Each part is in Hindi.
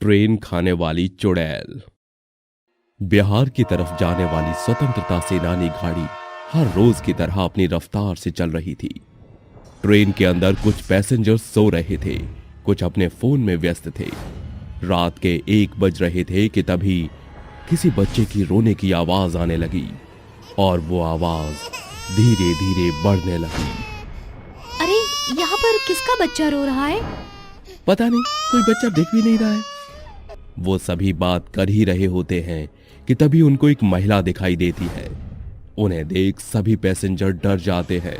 ट्रेन खाने वाली चुड़ैल। बिहार की तरफ जाने वाली स्वतंत्रता सेनानी गाड़ी हर रोज की तरह अपनी रफ्तार से चल रही थी। ट्रेन के अंदर कुछ पैसेंजर्स सो रहे थे, कुछ अपने फोन में व्यस्त थे। रात के 1 बज रहे थे कि तभी किसी बच्चे की रोने की आवाज आने लगी और वो आवाज धीरे धीरे बढ़ने लगी। अरे यहाँ पर किसका बच्चा रो रहा है? पता नहीं, कोई बच्चा दिख भी नहीं रहा है। वो सभी बात कर ही रहे होते हैं कि तभी उनको एक महिला दिखाई देती है। उन्हें देख सभी पैसेंजर डर जाते हैं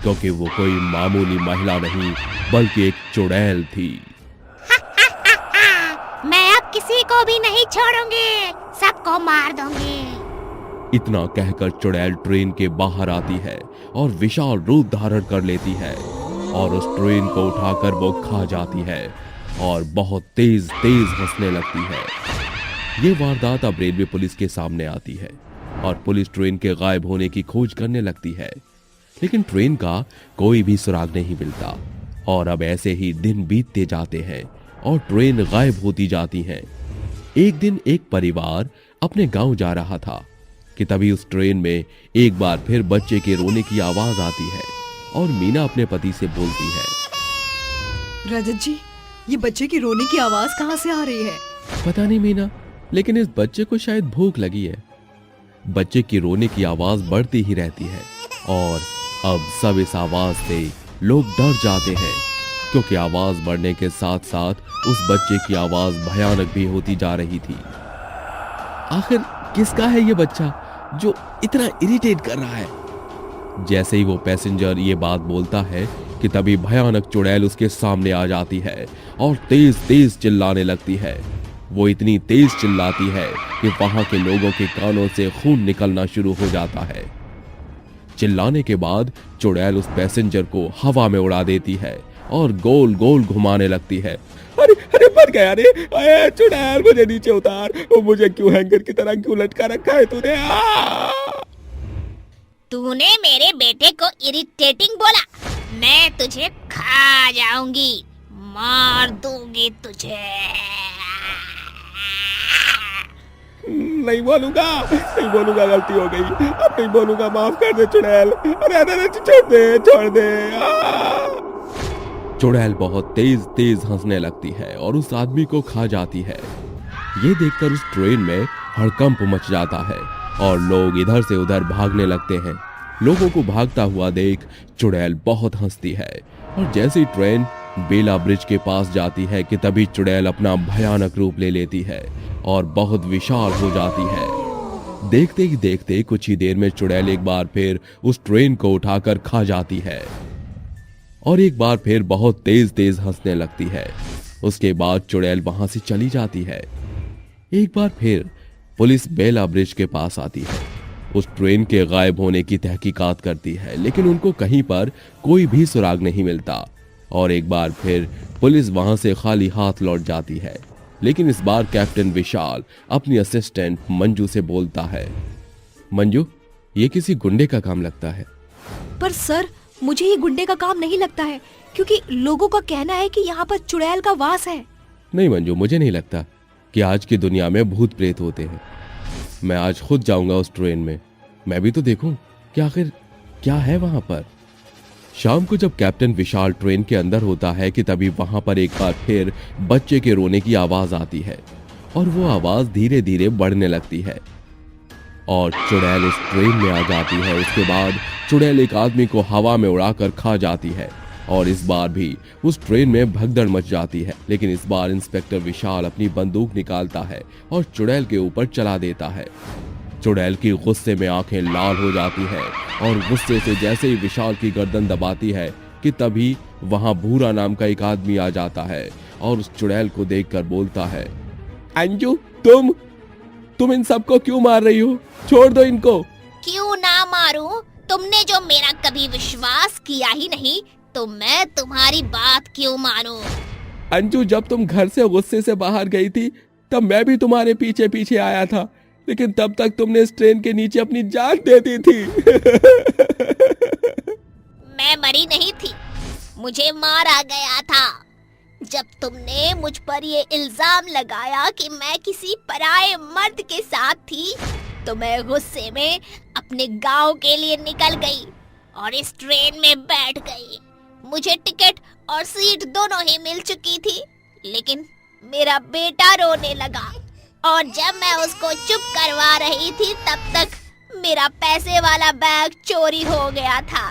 क्योंकि वो कोई मामूली महिला नहीं बल्कि एक चुड़ैल थी। मैं अब किसी को भी नहीं छोड़ूंगी, सबको मार दूंगी। इतना कहकर चुड़ैल ट्रेन के बाहर आती है और विशाल रूप धारण कर लेती है और उस ट्रेन को उठाकर वो खा जाती है और बहुत तेज तेज हंसने लगती है। ये वारदात अब रेलवे पुलिस के सामने आती है और पुलिस ट्रेन के गायब होने की खोज करने लगती है, लेकिन ट्रेन का कोई भी सुराग नहीं मिलता। और अब ऐसे ही दिन बीतते जाते हैं और ट्रेन गायब होती जाती है। एक दिन एक परिवार अपने गांव जा रहा था कि तभी उस ट्रेन में एक बार फिर बच्चे के रोने की आवाज आती है और मीना अपने पति से बोलती है, रजत जी, ये बच्चे की रोने की आवाज कहाँ से आ रही है? पता नहीं मीना, लेकिन इस बच्चे को शायद भूख लगी है। बच्चे की रोने की आवाज बढ़ती ही रहती है और अब सब इस आवाज से लोग डर जाते हैं क्योंकि आवाज बढ़ने के साथ साथ उस बच्चे की आवाज भयानक भी होती जा रही थी। आखिर किसका है ये बच्चा जो इतना इरिटेट कर रहा है? जैसे ही वो पैसेंजर ये बात बोलता है कि तभी भयानक चुड़ैल उसके सामने आ जाती है और तेज तेज चिल्लाने लगती है। वो इतनी तेज चिल्लाती है कि वहां के लोगों के कानों से खून निकलना शुरू हो जाता है। चिल्लाने के बाद चुड़ैल उस पैसेंजर को हवा में उड़ा देती है और गोल गोल घुमाने लगती है। अरे अरे मर गया रे! अरे चुड़ैल, मुझे नीचे उतार! मुझे क्यों हैंगर की तरह क्यों लटका रखा है तूने? तूने मेरे बेटे को इरिटेटिंग बोला, मैं तुझे खा जाऊंगी, मार दूंगी तुझे। नहीं बोलूंगा, गलती हो गई, अब नहीं बोलूंगा, माफ कर दे चुड़ैल। अरे छोड़ दे। चुड़ैल बहुत तेज तेज हंसने लगती है और उस आदमी को खा जाती है। ये देखकर उस ट्रेन में हड़कंप मच जाता है और लोग इधर से उधर भागने लगते हैं। लोगों को भागता हुआ देख चुड़ैल बहुत हंसती है और जैसे ही ट्रेन बेला ब्रिज के पास जाती है कि तभी चुड़ैल अपना भयानक रूप ले लेती है और बहुत विशाल हो जाती है। देखते ही देखते कुछ ही देर में चुड़ैल एक बार फिर उस ट्रेन को उठाकर खा जाती है और एक बार फिर बहुत तेज तेज हंसने लगती है। उसके बाद चुड़ैल वहां से चली जाती है। एक बार फिर पुलिस बेला ब्रिज के पास आती है, उस ट्रेन के गायब होने की तहकीकात करती है, लेकिन उनको कहीं पर कोई भी सुराग नहीं मिलता और एक बार फिर पुलिस वहां से खाली हाथ लौट जाती है। लेकिन इस बार कैप्टन विशाल अपनी असिस्टेंट मंजू से बोलता है, मंजू, ये किसी गुंडे का काम लगता है। पर सर, मुझे ये गुंडे का काम नहीं लगता है क्योंकि लोगों का कहना है कि यहाँ पर चुड़ैल का वास है। नहीं मंजू, मुझे नहीं लगता कि आज की दुनिया में भूत प्रेत होते हैं। मैं आज खुद जाऊंगा उस ट्रेन में, मैं भी तो देखूं कि आखिर क्या है वहां पर। शाम को जब कैप्टन विशाल ट्रेन के अंदर होता है कि तभी वहां पर एक बार फिर बच्चे के रोने की आवाज आती है और वो आवाज धीरे धीरे बढ़ने लगती है और चुड़ैल उस ट्रेन में आ जाती है। उसके बाद चुड़ैल एक आदमी को हवा में उड़ाकर खा जाती है और इस बार भी उस ट्रेन में भगदड़ मच जाती है। लेकिन इस बार इंस्पेक्टर विशाल अपनी बंदूक निकालता है और चुड़ैल के ऊपर चला देता है। चुड़ैल की गुस्से में आंखें लाल हो जाती है और गुस्से से जैसे ही विशाल की गर्दन दबाती है कि तभी वहां भूरा नाम का एक आदमी आ जाता है और उस चुड़ैल को देखकर बोलता है, अंजू, तुम इन सबको क्यों मार रही हो? छोड़ दो इनको। क्यों ना मारूं? तुमने जो मेरा कभी विश्वास किया ही नहीं, तो मैं तुम्हारी बात क्यों मानूं? अंजू, जब तुम घर से गुस्से से बाहर गई थी तब मैं भी तुम्हारे पीछे पीछे आया था, लेकिन तब तक तुमने इस ट्रेन के नीचे अपनी जान दे दी थी। मैं मरी नहीं थी, मुझे मारा गया था। जब तुमने मुझ पर ये इल्जाम लगाया कि मैं किसी पराये मर्द के साथ थी, तो मैं गुस्से में अपने गांव के लिए निकल गई और इस ट्रेन में बैठ गई। मुझे टिकट और सीट दोनों ही मिल चुकी थी, लेकिन मेरा बेटा रोने लगा और जब मैं उसको चुप करवा रही थी तब तक मेरा पैसे वाला बैग चोरी हो गया था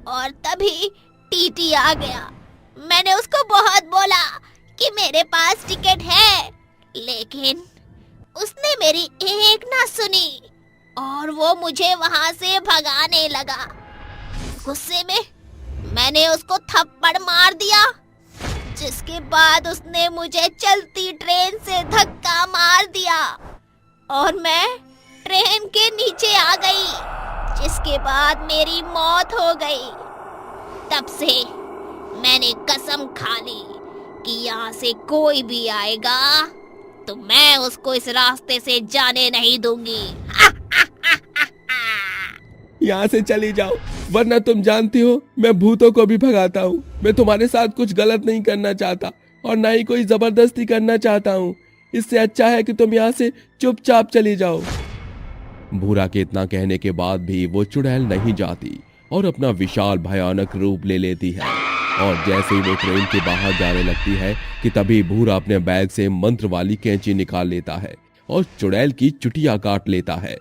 और तभी टीटी आ गया। मैंने उसको बहुत बोला कि मेरे पास टिकट है, लेकिन उसने मेरी एक ना सुनी और वो मुझे वहां से भगाने लगा। गुस्से में मैंने उसको थप्पड़ मार दिया, जिसके बाद उसने मुझे चलती ट्रेन से धक्का मार दिया और मैं ट्रेन के नीचे आ गई, जिसके बाद मेरी मौत हो गई। तब से मैंने कसम खा ली कि यहाँ से कोई भी आएगा तो मैं उसको इस रास्ते से जाने नहीं दूंगी। यहाँ से चली जाओ, वरना तुम जानती हो मैं भूतों को भी भगाता हूँ। मैं तुम्हारे साथ कुछ गलत नहीं करना चाहता और ना ही कोई जबरदस्ती करना चाहता हूँ। इससे अच्छा है कि तुम यहाँ से चुपचाप चली जाओ। भूरा के इतना कहने के बाद भी वो चुड़ैल नहीं जाती और अपना विशाल भयानक रूप ले लेती है और जैसे ही वो ट्रेन के बाहर जाने लगती है कि तभी भूरा अपने बैग से मंत्र वाली कैंची निकाल लेता है और चुड़ैल की चुटिया काट लेता है,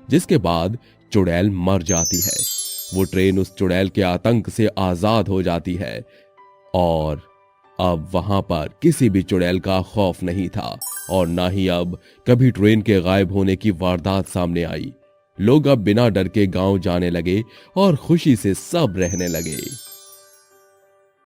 जिसके बाद चुड़ैल मर जाती है। वो ट्रेन उस चुड़ैल के आतंक से आजाद हो जाती है और अब वहां पर किसी भी चुड़ैल का खौफ नहीं था और ना ही अब कभी ट्रेन के गायब होने की वारदात सामने आई। लोग अब बिना डर के गांव जाने लगे और खुशी से सब रहने लगे।